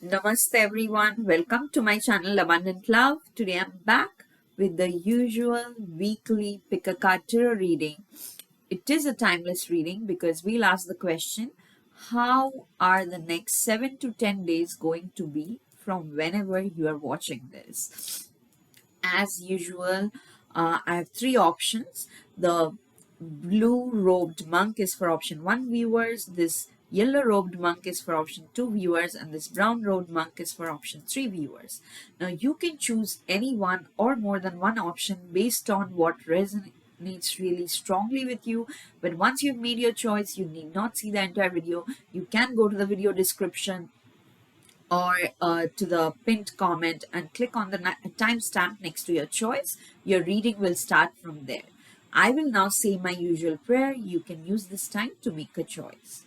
Namaste everyone. Welcome to my channel Abundant Love. Today I'm back with the usual weekly pick a card tarot reading. It is a timeless reading because we'll ask the question, how are the next 7 to 10 days going to be from whenever you are watching this? As usual, I have three options. The blue robed monk is for option 1 viewers, this yellow robed monk is for option 2 viewers, and this brown robed monk is for option 3 viewers. Now you can choose any one or more than one option based on what resonates really strongly with you. But once you've made your choice, you need not see the entire video. You can go to the video description or to the pinned comment and click on the timestamp next to your choice. Your reading will start from there. I will now say my usual prayer. You can use this time to make a choice.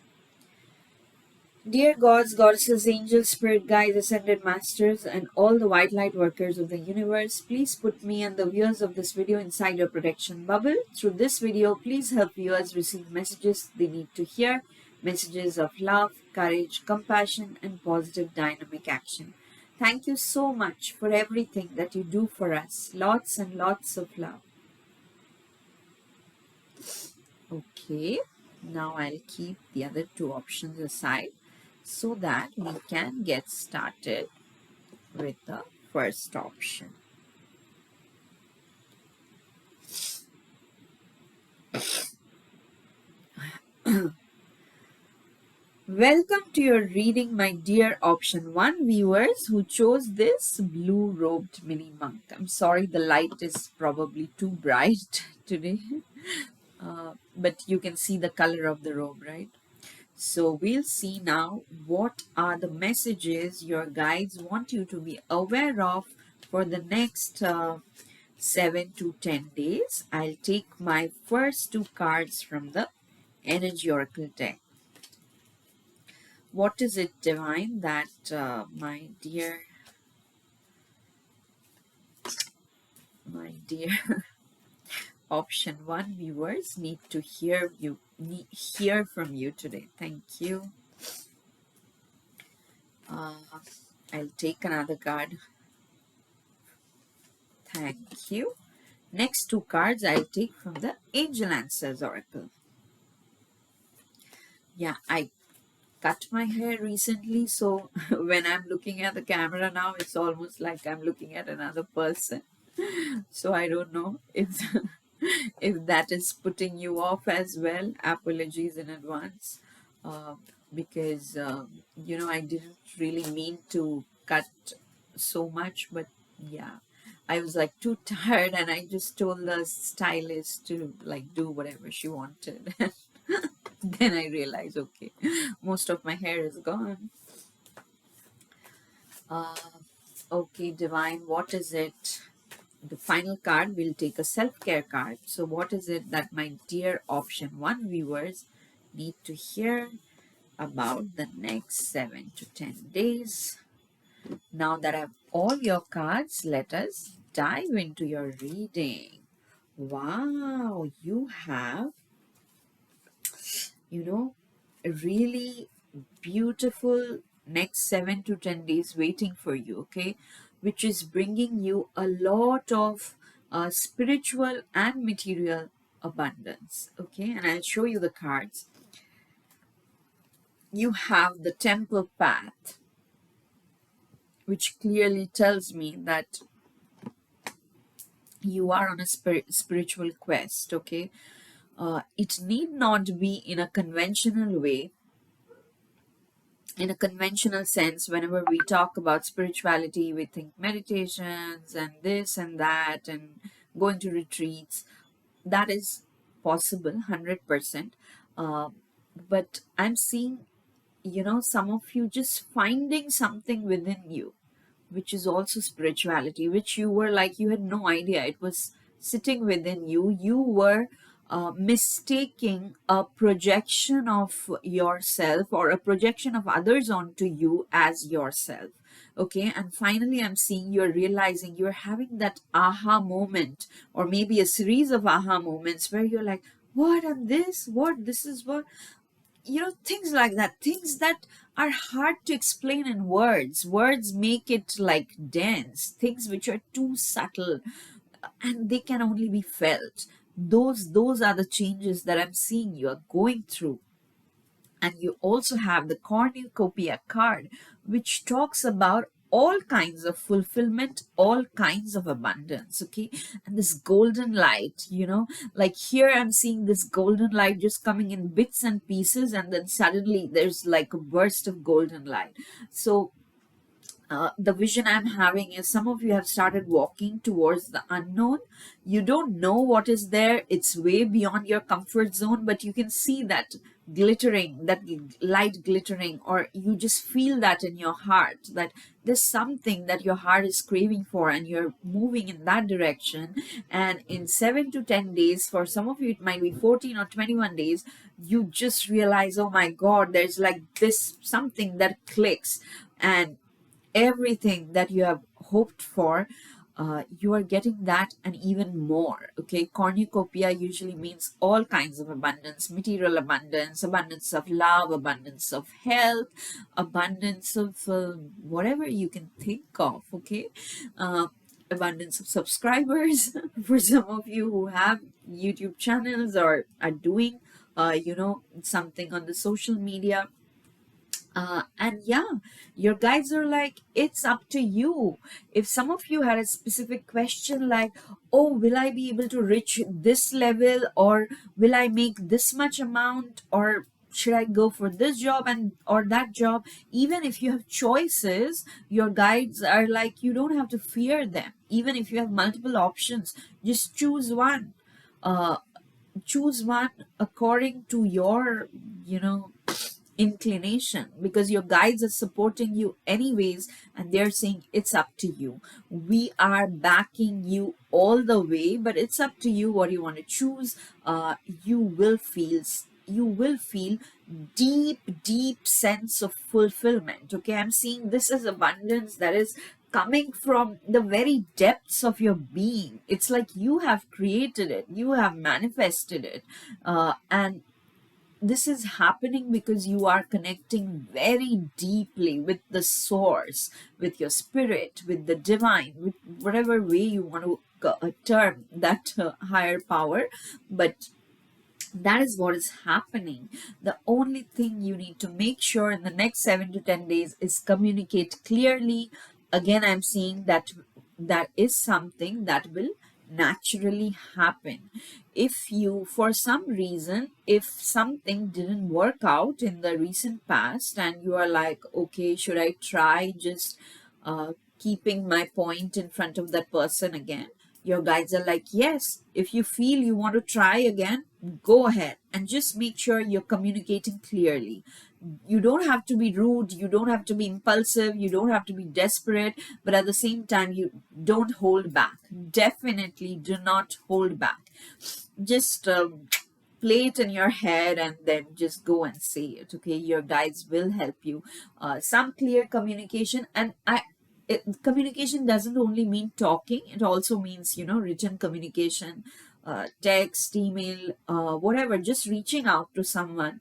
Dear gods, goddesses, angels, spirit guides, ascended masters, and all the white light workers of the universe, please put me and the viewers of this video inside your protection bubble. Through this video, please help viewers receive messages they need to hear, messages of love, courage, compassion, and positive dynamic action. Thank you so much for everything that you do for us. Lots and lots of love. Okay, now I'll keep the other two options aside so that we can get started with the first option. Welcome to your reading, my dear option 1 viewers who chose this blue robed mini monk. I'm sorry the light is probably too bright today, but you can see the color of the robe, right? So we'll see now what are the messages your guides want you to be aware of for the next 7 to 10 days. I'll take my first two cards from the Energy Oracle deck. What is it, Divine, that my dear option 1 viewers need to hear from you today? Thank you. I'll take another card. Thank you. Next two cards I'll take from the Angel Answers Oracle. Yeah, I cut my hair recently, so when I'm looking at the camera now, it's almost like I'm looking at another person. So I don't know if if that is putting you off as well. Apologies in advance, because I didn't really mean to cut so much, but yeah, I was like too tired, and I just told the stylist to like do whatever she wanted. Then I realized, okay, most of my hair is gone. Okay, Divine, what is it? The final card, we'll take a self-care card. So what is it that my dear option 1 viewers need to hear about the next 7 to 10 days? Now that I have all your cards, let us dive into your reading. Wow, you have, a really beautiful next 7 to 10 days waiting for you, okay, which is bringing you a lot of spiritual and material abundance, okay. And I'll show you the cards. You have the Temple Path, which clearly tells me that you are on a spiritual quest, okay. It need not be in a conventional way. In a conventional sense, whenever we talk about spirituality, we think meditations and this and that and going to retreats. That is possible, 100%. But I'm seeing, some of you just finding something within you, which is also spirituality, which you were like, you had no idea it was sitting within you. You were mistaking a projection of yourself or a projection of others onto you as yourself. Okay, and finally, I'm seeing you're realizing you're having that aha moment, or maybe a series of aha moments where you're like, what, I'm this, what, this is what, things like that, things that are hard to explain in words. Words make it like dense, things which are too subtle, and they can only be felt. Those are the changes that I'm seeing you are going through. And you also have the cornucopia card, which talks about all kinds of fulfillment, all kinds of abundance. Okay. And this golden light, like here I'm seeing this golden light just coming in bits and pieces, and then suddenly there's like a burst of golden light. So the vision I'm having is some of you have started walking towards the unknown. You don't know what is there, it's way beyond your comfort zone, but you can see that glittering, that light glittering, or you just feel that in your heart that there's something that your heart is craving for, and you're moving in that direction. And in 7 to 10 days, for some of you, it might be 14 or 21 days, you just realize, oh my God, there's like this something that clicks. And everything that you have hoped for, you are getting that and even more. Okay, cornucopia usually means all kinds of abundance: material abundance, abundance of love, abundance of health, abundance of whatever you can think of. Okay, abundance of subscribers for some of you who have YouTube channels or are doing something on the social media. And yeah, your guides are like, it's up to you. If some of you had a specific question like, oh, will I be able to reach this level, or will I make this much amount, or should I go for this job and or that job? Even if you have choices, your guides are like, you don't have to fear them. Even if you have multiple options, just choose one. Uh, Choose one according to your, inclination, because your guides are supporting you anyways, and they're saying it's up to you. We are backing you all the way, but it's up to you what you want to choose. You will feel deep sense of fulfillment. Okay, I'm seeing this as abundance that is coming from the very depths of your being. It's like you have created it, you have manifested it, and this is happening because you are connecting very deeply with the source, with your spirit, with the divine, with whatever way you want to term that higher power. But that is what is happening. The only thing you need to make sure in the next 7 to 10 days is communicate clearly. Again, I'm seeing that that is something that will naturally happen. If you, for some reason, if something didn't work out in the recent past and you are like, okay, should I try just keeping my point in front of that person again? Your guides are like, yes, if you feel you want to try again, go ahead, and just make sure you're communicating clearly. You don't have to be rude, you don't have to be impulsive, you don't have to be desperate, but at the same time, you don't hold back. Definitely do not hold back. Just play it in your head and then just go and say it. Okay, your guides will help you. Some clear communication, and communication doesn't only mean talking, it also means written communication, text, email, whatever, just reaching out to someone.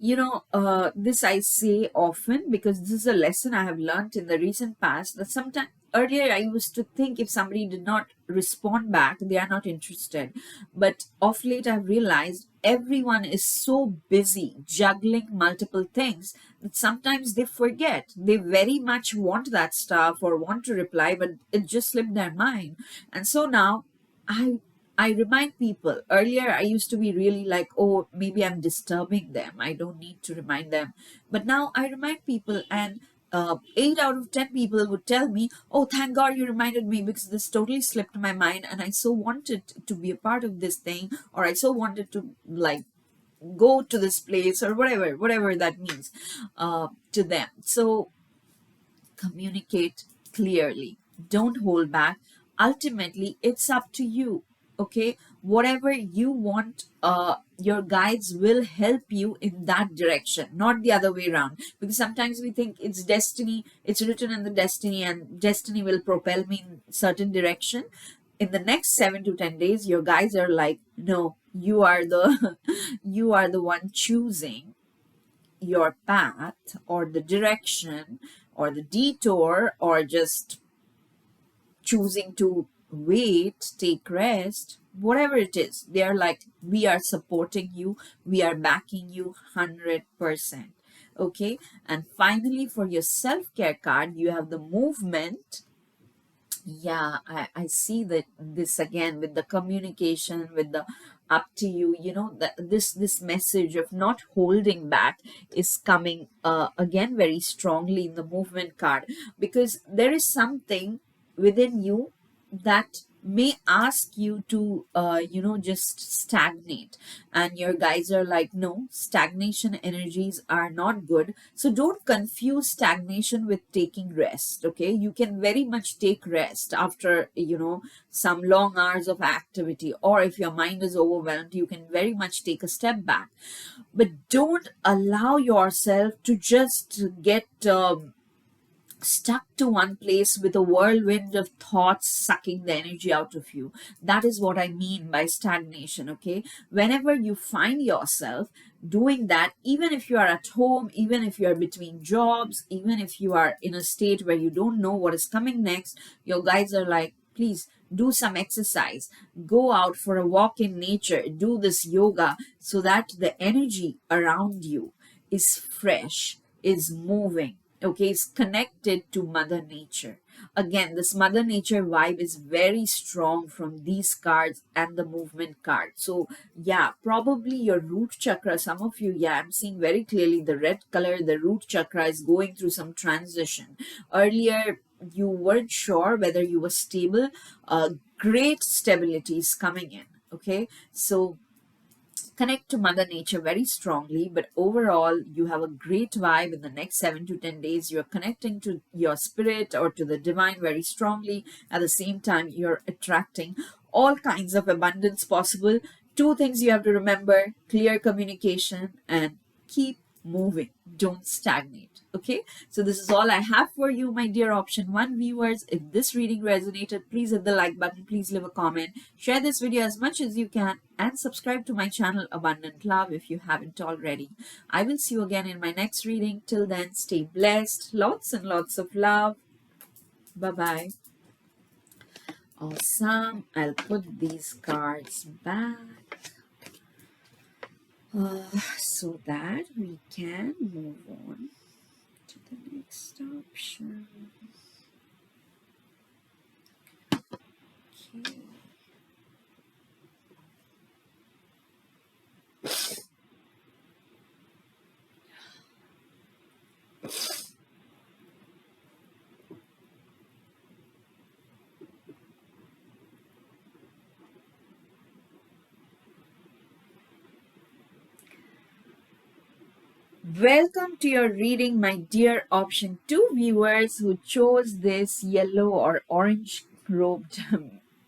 This I say often because this is a lesson I have learned in the recent past, that sometimes earlier I used to think if somebody did not respond back, they are not interested. But of late, I've realized everyone is so busy juggling multiple things that sometimes they forget. They very much want that stuff or want to reply, but it just slipped their mind. And so now I I remind people. Earlier, I used to be really like, oh, maybe I'm disturbing them. I don't need to remind them. But now I remind people, and 8 out of 10 people would tell me, oh, thank God you reminded me, because this totally slipped my mind and I so wanted to be a part of this thing, or I so wanted to like go to this place, or whatever that means to them. So communicate clearly, don't hold back. Ultimately, it's up to you. Okay, whatever you want, your guides will help you in that direction, not the other way around, because sometimes we think it's destiny, it's written in the destiny, and destiny will propel me in certain direction. In the next 7 to 10 days, your guides are like, no, you are the you are the one choosing your path or the direction or the detour or just choosing to wait, take rest, whatever it is, they're like, we are supporting you, we are backing you 100%. Okay. And finally, for your self-care card, you have the movement. Yeah, I see that this again with the communication, with the up to you, that this message of not holding back is coming again very strongly in the movement card, because there is something within you that may ask you to just stagnate, and your guys are like, no, stagnation energies are not good. So don't confuse stagnation with taking rest. Okay, you can very much take rest after some long hours of activity, or if your mind is overwhelmed, you can very much take a step back. But don't allow yourself to just get stuck to one place with a whirlwind of thoughts sucking the energy out of you. That is what I mean by stagnation. Okay, whenever you find yourself doing that, even if you are at home, even if you are between jobs, even if you are in a state where you don't know what is coming next, your guides are like, please do some exercise, go out for a walk in nature, do this yoga, so that the energy around you is fresh, is moving. Okay, is connected to Mother Nature. Again, this Mother Nature vibe is very strong from these cards and the movement card. So yeah, probably your root chakra, some of you, yeah, I'm seeing very clearly the red color, the root chakra is going through some transition. Earlier you weren't sure whether you were stable. Great stability is coming in. Okay, so connect to Mother Nature very strongly, but overall, you have a great vibe in the next 7 to 10 days. You're connecting to your spirit or to the divine very strongly. At the same time, you're attracting all kinds of abundance possible. Two things you have to remember: clear communication and keep moving. Don't stagnate. Okay, so this is all I have for you, my dear option 1 viewers. If this reading resonated, please hit the like button, please leave a comment, share this video as much as you can, and subscribe to my channel Abundant Love if you haven't already. I will see you again in my next reading. Till then, stay blessed. Lots and lots of love. Bye bye. Awesome. I'll put these cards back so that we can move on to the next option. Okay. Welcome to your reading, my dear option 2 viewers who chose this yellow or orange robed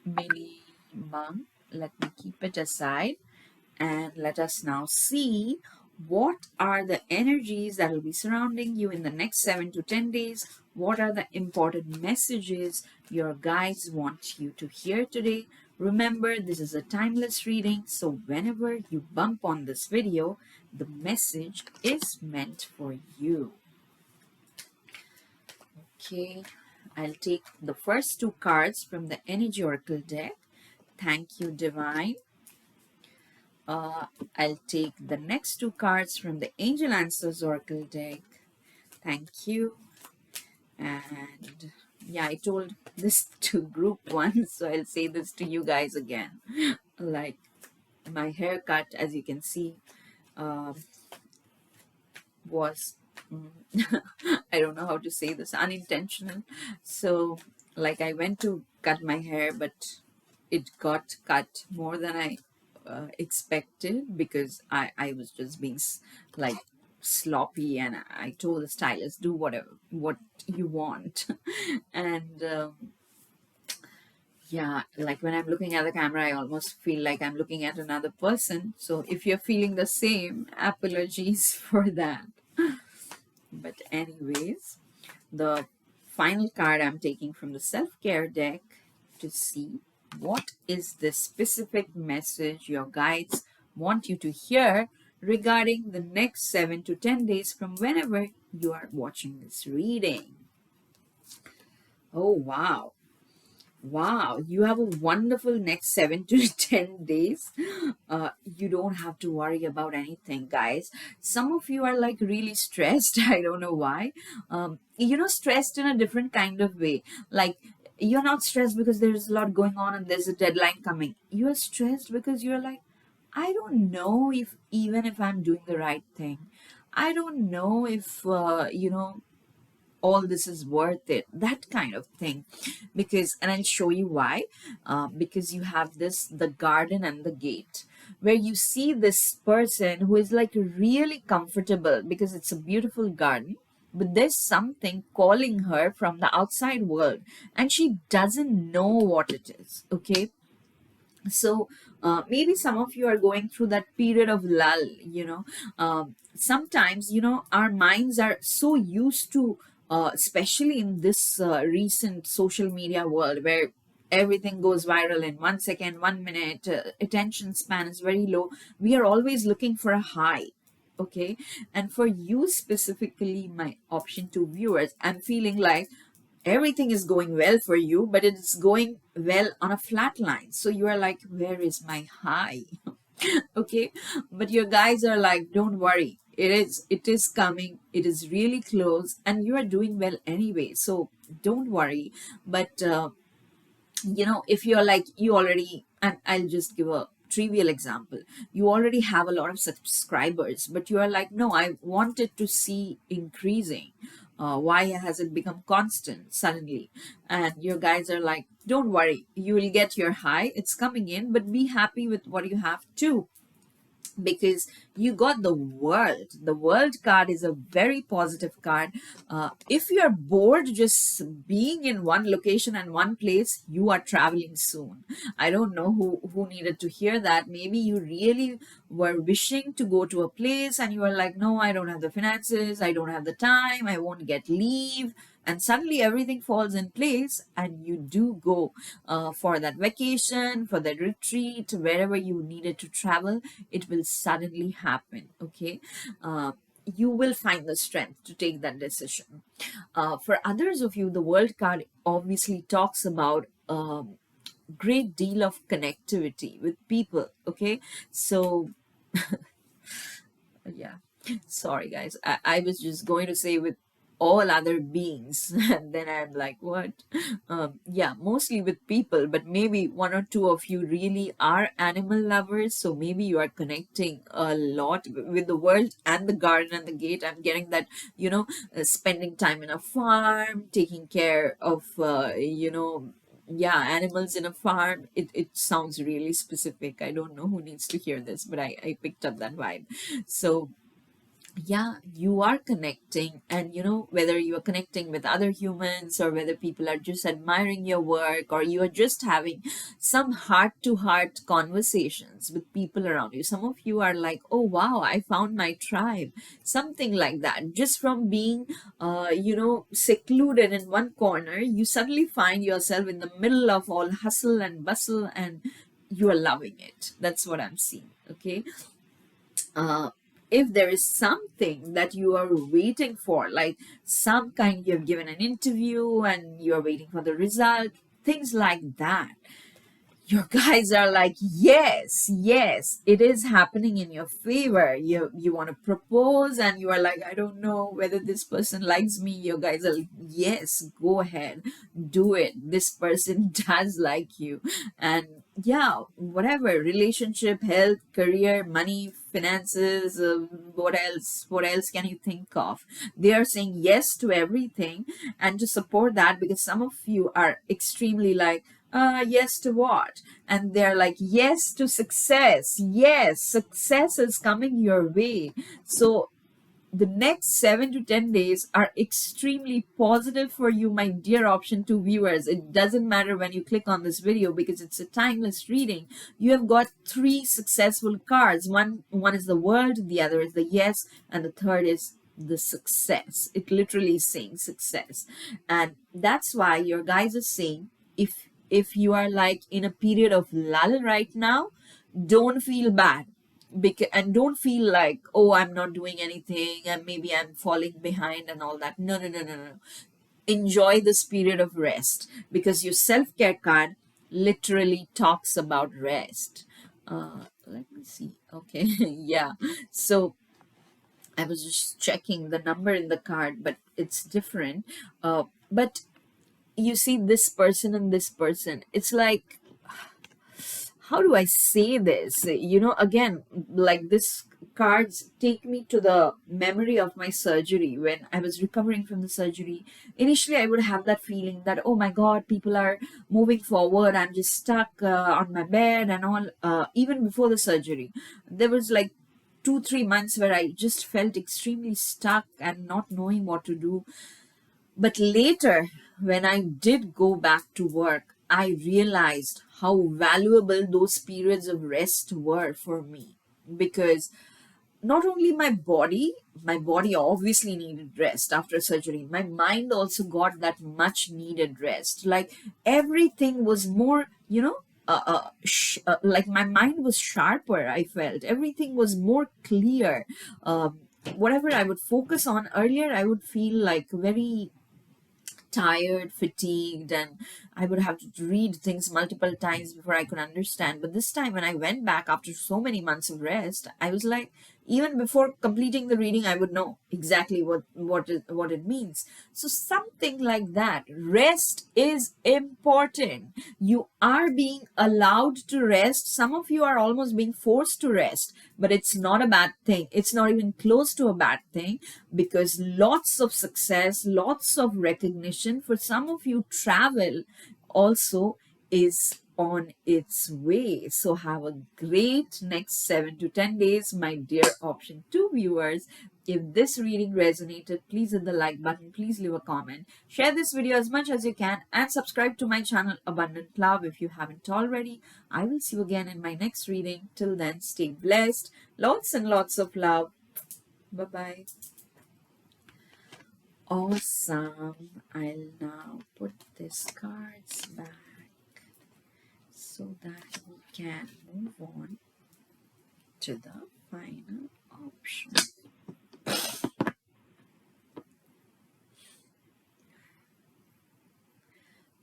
mini monk. Let me keep it aside and let us now see what are the energies that will be surrounding you in the next 7 to 10 days. What are the important messages your guides want you to hear today? Remember, this is a timeless reading, so whenever you bump on this video, the message is meant for you. Okay, I'll take the first 2 cards from the Energy Oracle deck. Thank you, Divine. I'll take the next 2 cards from the Angel Answers Oracle deck. Thank you. And yeah, I told this to group 1, so I'll say this to you guys again. Like my haircut, as you can see, was I don't know how to say this, unintentional. So like I went to cut my hair, but it got cut more than I expected, because I was just being like sloppy, and I told the stylist, do what you want. And yeah, like when I'm looking at the camera, I almost feel like I'm looking at another person. So if you're feeling the same, apologies for that. But anyways, the final card I'm taking from the self-care deck to see what is the specific message your guides want you to hear regarding the next 7 to 10 days from whenever you are watching this reading. Oh, wow. Wow, you have a wonderful next 7 to 10 days. You don't have to worry about anything, guys. Some of you are like really stressed. I don't know why. Stressed in a different kind of way. Like, you're not stressed because there's a lot going on and there's a deadline coming. You're stressed because you're like, I don't know if even if I'm doing the right thing. I don't know if, all this is worth it, that kind of thing. Because, and I'll show you why. Because you have this, the garden and the gate, where you see this person who is like really comfortable because it's a beautiful garden, but there's something calling her from the outside world and she doesn't know what it is. Okay, so maybe some of you are going through that period of lull. Sometimes, our minds are so used to, especially in this recent social media world where everything goes viral in 1 second, 1 minute, attention span is very low. We are always looking for a high. Okay, and for you specifically, my option to viewers, I'm feeling like everything is going well for you, but it's going well on a flat line. So you are like, where is my high? Okay, but your guys are like, don't worry, it is coming, it is really close, and you are doing well anyway, so don't worry. But if you're like, you already, and I'll just give a trivial example, you already have a lot of subscribers, but you are like, no, I wanted to see increasing. Why has it become constant suddenly? And your guys are like, don't worry, you will get your high, it's coming in, but be happy with what you have too, because you got the world. The world card is a very positive card. If you're bored just being in one location and one place, you are traveling soon. I don't know who needed to hear that. Maybe you really were wishing to go to a place and you were like, no, I don't have the finances, I don't have the time, I won't get leave, and suddenly everything falls in place and you do go for that vacation, for that retreat, wherever you needed to travel. It will suddenly happen. Okay, you will find the strength to take that decision. For others of you, the world card obviously talks about great deal of connectivity with people. Okay, so yeah, sorry guys, I was just going to say with all other beings and then I'm like, what? Yeah, mostly with people, but maybe one or two of you really are animal lovers, so maybe you are connecting a lot with the world and the garden and the gate. I'm getting that, spending time in a farm, taking care of yeah, animals in a farm. It sounds really specific. I don't know who needs to hear this, but I picked up that vibe. So yeah, you are connecting, and whether you are connecting with other humans or whether people are just admiring your work or you are just having some heart to heart conversations with people around you. Some of you are like, oh wow, I found my tribe, something like that. Just from being secluded in one corner, you suddenly find yourself in the middle of all hustle and bustle, and you are loving it. That's what I'm seeing. Okay, uh, if there is something that you are waiting for, like some kind, you have given an interview and you are waiting for the result, things like that, your guys are like, yes, yes, it is happening in your favor. You want to propose and you are like, I don't know whether this person likes me. Your guys are like, yes, go ahead, do it, this person does like you. And yeah, whatever, relationship, health, career, money, finances, what else can you think of? They are saying yes to everything. And to support that, because some of you are extremely like, yes to what? And they're like, yes to success. Yes, success is coming your way. So the next 7 to 10 days are extremely positive for you, my dear option 2 viewers. It doesn't matter when you click on this video because it's a timeless reading. You have got 3 successful cards. One is the world, the other is the yes, and the third is the success. It literally is saying success. And that's why your guys are saying, if you are like in a period of lull right now, don't feel bad. and don't feel like, oh, I'm not doing anything and maybe I'm falling behind and all that. No, no, no, no, no. Enjoy this period of rest, because your self-care card literally talks about rest. Let me see. Okay. Yeah. So I was just checking the number in the card, but it's different. But you see this person and this person, it's like, how do I say this? Again, like this cards take me to the memory of my surgery when I was recovering from the surgery. Initially, I would have that feeling that, oh my God, people are moving forward. I'm just stuck on my bed and all. Even before the surgery, there was like 2 3 months where I just felt extremely stuck and not knowing what to do. But later, when I did go back to work, I realized how valuable those periods of rest were for me, because not only my body obviously needed rest after surgery, my mind also got that much needed rest. Like everything was more, like my mind was sharper. I felt everything was more clear. Whatever I would focus on earlier, I would feel like very tired, fatigued, and I would have to read things multiple times before I could understand. But this time, when I went back after so many months of rest, I was like, even before completing the reading, I would know exactly what it means. So something like that. Rest is important. You are being allowed to rest. Some of you are almost being forced to rest, but it's not a bad thing. It's not even close to a bad thing, because lots of success, lots of recognition for some of you, travel also is on its way. So have a great next 7 to 10 days, my dear option 2 viewers. If this reading resonated, please hit the like button, please leave a comment, share this video as much as you can, and subscribe to my channel Abundant Love if you haven't already. I will see you again in my next reading. Till then, stay blessed. Lots and lots of love. Bye-bye. Awesome. I'll now put these cards back so that we can move on to the final option.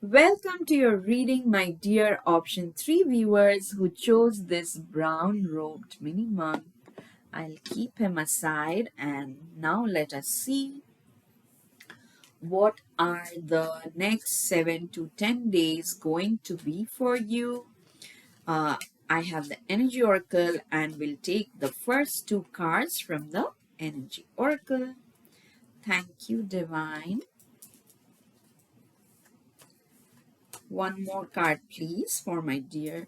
Welcome to your reading, my dear option 3 viewers who chose this brown robed mini monk. I'll keep him aside, and now let us see what are the next 7 to 10 days going to be for you. I have the Energy Oracle, and we'll take the first 2 cards from the Energy Oracle. Thank you, Divine. One more card, please, for my dear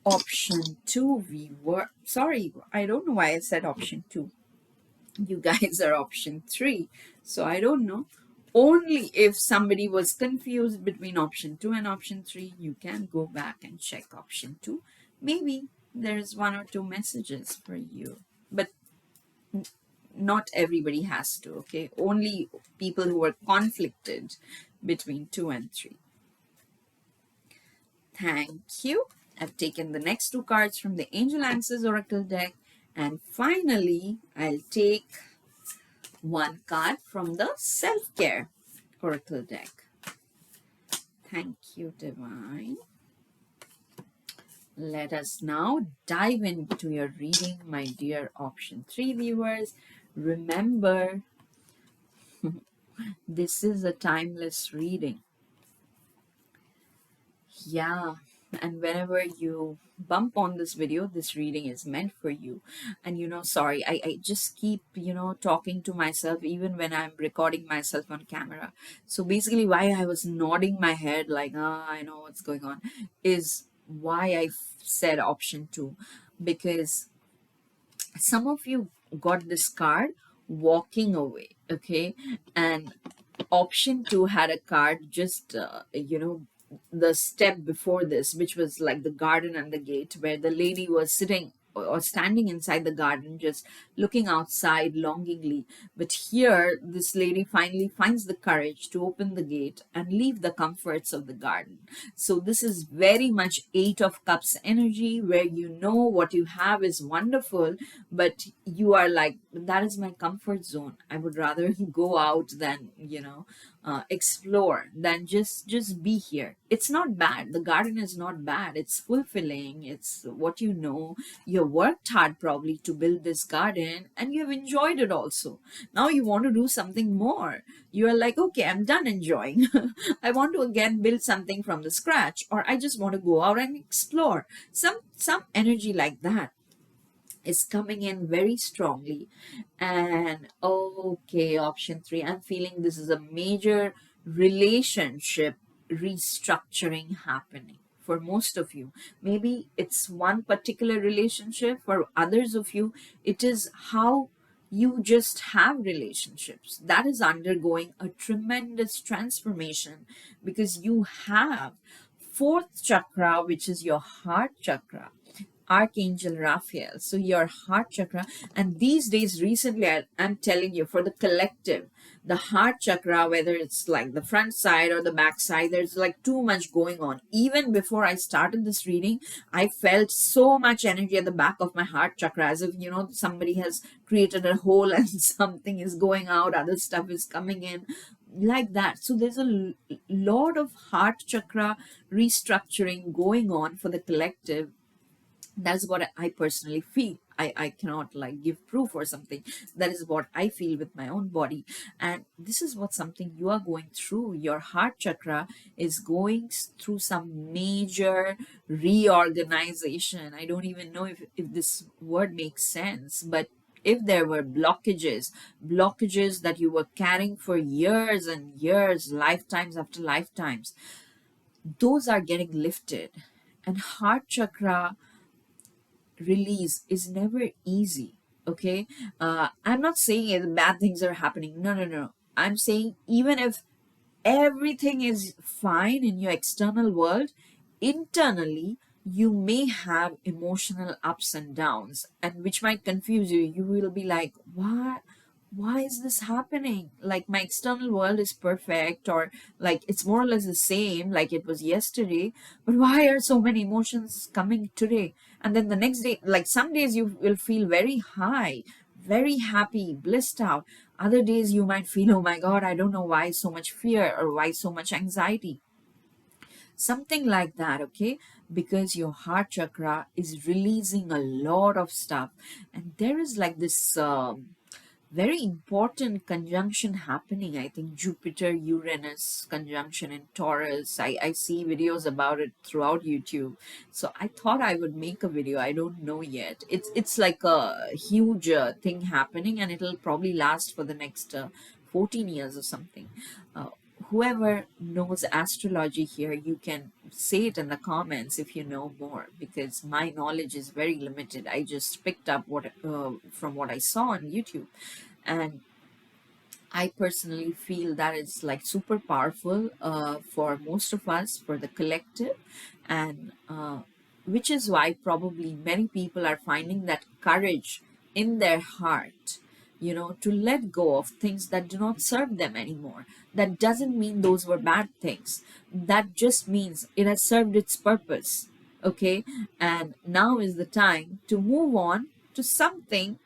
option 2 viewer. Sorry, I don't know why I said option 2. You guys are option 3. So I don't know. Only if somebody was confused between option 2 and option 3, you can go back and check option 2. Maybe there's 1 or 2 messages for you. But not everybody has to, okay? Only people who are conflicted between 2 and 3. Thank you. I've taken the next 2 cards from the Angel Answers Oracle deck. And finally, I'll take 1 card from the Self-Care Oracle deck. Thank you, Divine. Let us now dive into your reading, my dear option 3 viewers. Remember, this is a timeless reading. Yeah, and whenever you bump on this video, this reading is meant for you. And sorry, I just keep talking to myself even when I'm recording myself on camera. So basically why I was nodding my head like, I know what's going on, is why I said option 2, because some of you got this card, walking away, okay? And option 2 had a card just the step before this, which was like the garden and the gate, where the lady was sitting or standing inside the garden, just looking outside longingly. But here, this lady finally finds the courage to open the gate and leave the comforts of the garden. So, this is very much Eight of Cups energy, where you know what you have is wonderful, but you are like, that is my comfort zone. I would rather go out than, explore, than just be here. It's not bad. The garden is not bad. It's fulfilling. It's what you know. You worked hard probably to build this garden, and you have enjoyed it also. Now you want to do something more. You are like, okay, I'm done enjoying. I want to again build something from the scratch, or I just want to go out and explore. Some energy like that is coming in very strongly. And okay, option 3, I'm feeling this is a major relationship restructuring happening for most of you. Maybe it's one particular relationship. For others of you, it is how you just have relationships that is undergoing a tremendous transformation, because you have fourth chakra, which is your heart chakra, Archangel Raphael. So your heart chakra, and these days, recently, I'm telling you, for the collective, the heart chakra, whether it's like the front side or the back side, there's like too much going on. Even before I started this reading, I felt so much energy at the back of my heart chakra, as if, somebody has created a hole and something is going out, other stuff is coming in, like that. So there's a lot of heart chakra restructuring going on for the collective. That's what I personally feel. I cannot like give proof or something. That is what I feel with my own body. And this is what something you are going through. Your heart chakra is going through some major reorganization. I don't even know if this word makes sense, but if there were blockages that you were carrying for years and years, lifetimes after lifetimes, those are getting lifted. And heart chakra release is never easy. Okay, I'm not saying bad things are happening. No, no, no. I'm saying even if everything is fine in your external world, internally you may have emotional ups and downs, and which might confuse you. You will be like, what? Why is this happening? Like, my external world is perfect, or like it's more or less the same like it was yesterday, but why are so many emotions coming today? And then the next day, like some days you will feel very high, very happy, blissed out. Other days you might feel, oh my god, I don't know why so much fear or why so much anxiety, something like that. Okay, because your heart chakra is releasing a lot of stuff. And there is like this very important conjunction happening. I think Jupiter Uranus conjunction in Taurus. I see videos about it throughout YouTube. So I thought I would make a video. I don't know yet. It's like a huge thing happening, and it'll probably last for the next 14 years or something. Uh, Whoever knows astrology here, you can say it in the comments if you know more, because my knowledge is very limited. I just picked up what from what I saw on YouTube. And I personally feel that it's like super powerful for most of us, for the collective, and which is why probably many people are finding that courage in their heart, to let go of things that do not serve them anymore. That doesn't mean those were bad things. That just means it has served its purpose. Okay, and now is the time to move on to something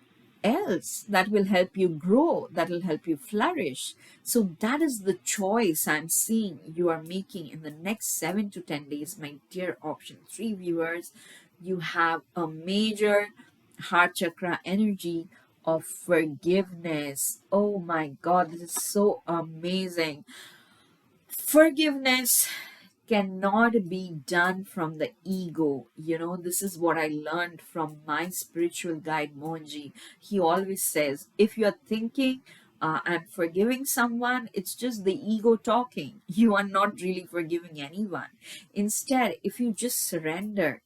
else that will help you grow, that will help you flourish. So that is the choice I'm seeing you are making in the next 7 to 10 days, my dear option 3 viewers. You have a major heart chakra energy of forgiveness. Oh my god, this is so amazing. Forgiveness cannot be done from the ego. This is what I learned from my spiritual guide Mohanji. He always says, if you're thinking I'm forgiving someone, it's just the ego talking. You are not really forgiving anyone. Instead, if you just surrender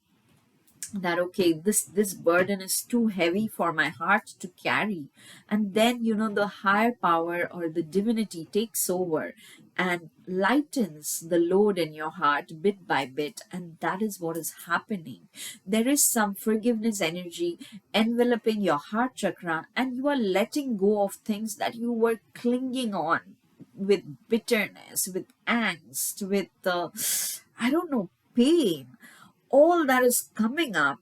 that okay, this burden is too heavy for my heart to carry, and then the higher power or the divinity takes over and lightens the load in your heart bit by bit, and that is what is happening. There is some forgiveness energy enveloping your heart chakra, and you are letting go of things that you were clinging on with bitterness, with angst, with I don't know, pain. All that is coming up,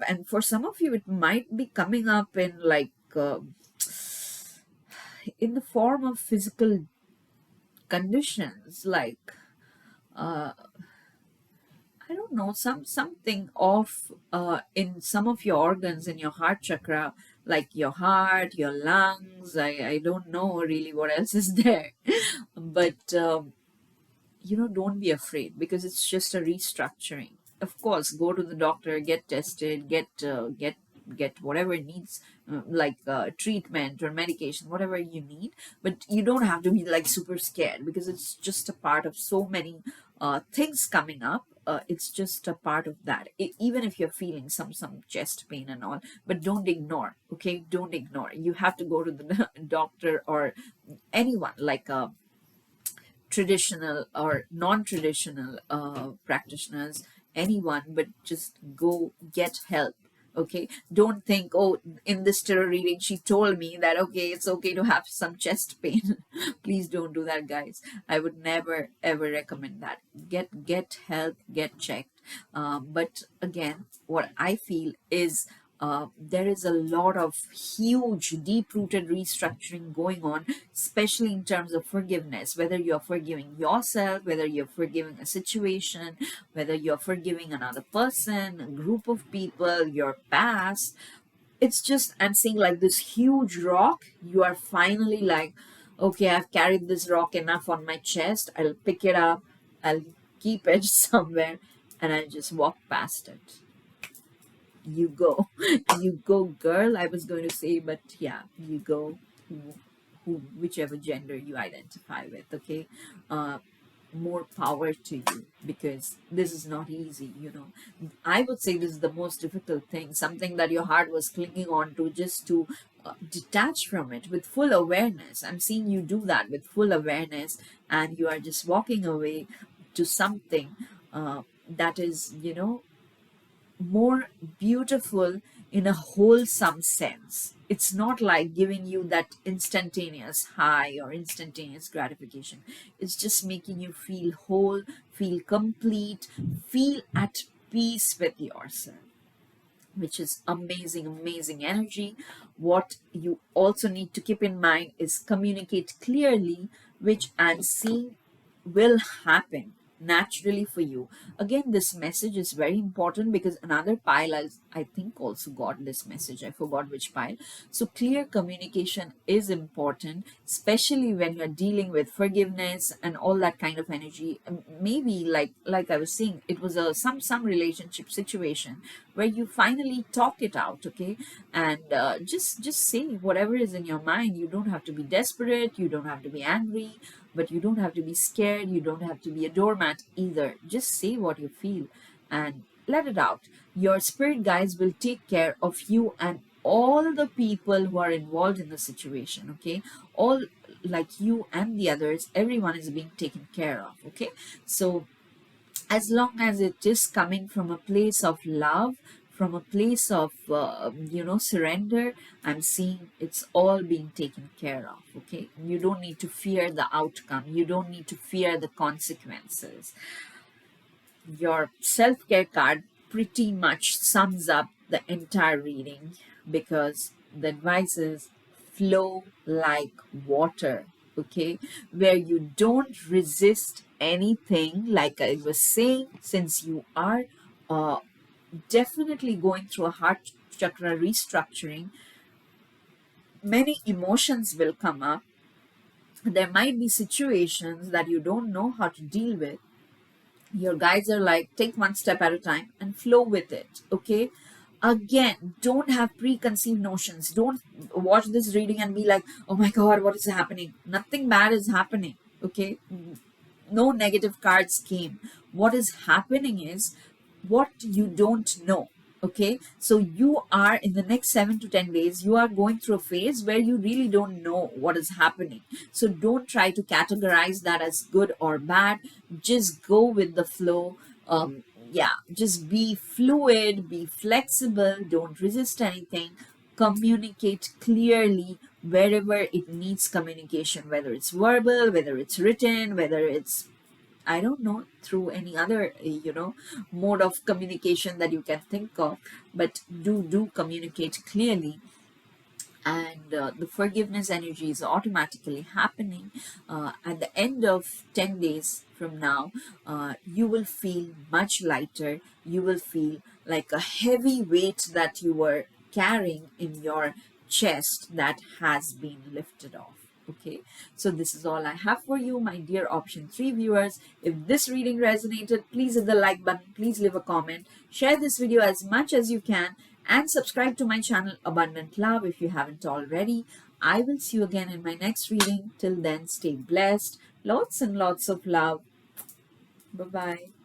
and for some of you it might be coming up in like in the form of physical conditions, like uh, I don't know, something off in some of your organs in your heart chakra, like your heart, your lungs. I don't know really what else is there. But don't be afraid, because it's just a restructuring. Of course, go to the doctor, get tested, get whatever needs, like treatment or medication, whatever you need. But you don't have to be like super scared, because it's just a part of so many things coming up. It's just a part of that. Even if you're feeling some chest pain and all, but don't ignore. Okay, don't ignore. You have to go to the doctor or anyone, like a traditional or non-traditional practitioners, anyone, but just go get help. Okay, don't think, oh, in this tarot reading she told me that okay, it's okay to have some chest pain. Please don't do that, guys. I would never ever recommend that. Get help, get checked. But again, what I feel is there is a lot of huge deep rooted restructuring going on, especially in terms of forgiveness, whether you're forgiving yourself, whether you're forgiving a situation, whether you're forgiving another person, a group of people, your past. It's just, I'm seeing like this huge rock. You are finally like, okay, I've carried this rock enough on my chest. I'll pick it up, I'll keep it somewhere, and I'll just walk past it. You go. You go, girl. I was going to say, but yeah, you go. Whichever gender you identify with. Okay, more power to you, because this is not easy. I would say this is the most difficult thing, something that your heart was clinging on to, just to detach from it with full awareness. I'm seeing you do that with full awareness, and you are just walking away to something that is more beautiful in a wholesome sense. It's not like giving you that instantaneous high or instantaneous gratification. It's just making you feel whole, feel complete, feel at peace with yourself, which is amazing, amazing energy. What you also need to keep in mind is communicate clearly, which I'm seeing will happen naturally for you. Again, this message is very important, because another pile, I think, also got this message. I forgot which pile. So clear communication is important, especially when you're dealing with forgiveness and all that kind of energy. Maybe like I was saying, it was a some relationship situation where you finally talk it out. Okay, and just say whatever is in your mind. You don't have to be desperate, you don't have to be angry, but you don't have to be scared, you don't have to be a doormat either. Just say what you feel and let it out. Your spirit guides will take care of you and all the people who are involved in the situation. Okay, all, like you and the others, everyone is being taken care of. Okay, so as long as it is coming from a place of love, from a place of surrender, I'm seeing it's all being taken care of. Okay, you don't need to fear the outcome, you don't need to fear the consequences. Your self-care card pretty much sums up the entire reading, because the advice is flow like water. Okay, where you don't resist anything, like I was saying, since you are uh, definitely going through a heart chakra restructuring. Many emotions will come up. There might be situations that you don't know how to deal with. Your guides are like, take one step at a time and flow with it. Okay, again, don't have preconceived notions. Don't watch this reading and be like, oh my god, what is happening. Nothing bad is happening. Okay, no negative cards came. What is happening is what you don't know. Okay, so you are in the next 7 to 10 days, you are going through a phase where you really don't know what is happening. So don't try to categorize that as good or bad. Just go with the flow. Yeah, just be fluid, be flexible, don't resist anything. Communicate clearly wherever it needs communication, whether it's verbal, whether it's written, whether it's, I don't know, through any other, mode of communication that you can think of. But do communicate clearly, and the forgiveness energy is automatically happening. At the end of 10 days from now, you will feel much lighter. You will feel like a heavy weight that you were carrying in your chest that has been lifted off. Okay, so this is all I have for you, my dear option 3 viewers. If this reading resonated, please hit the like button, please leave a comment, share this video as much as you can, and subscribe to my channel Abundant Love if you haven't already. I will see you again in my next reading. Till then, stay blessed. Lots and lots of love. Bye bye.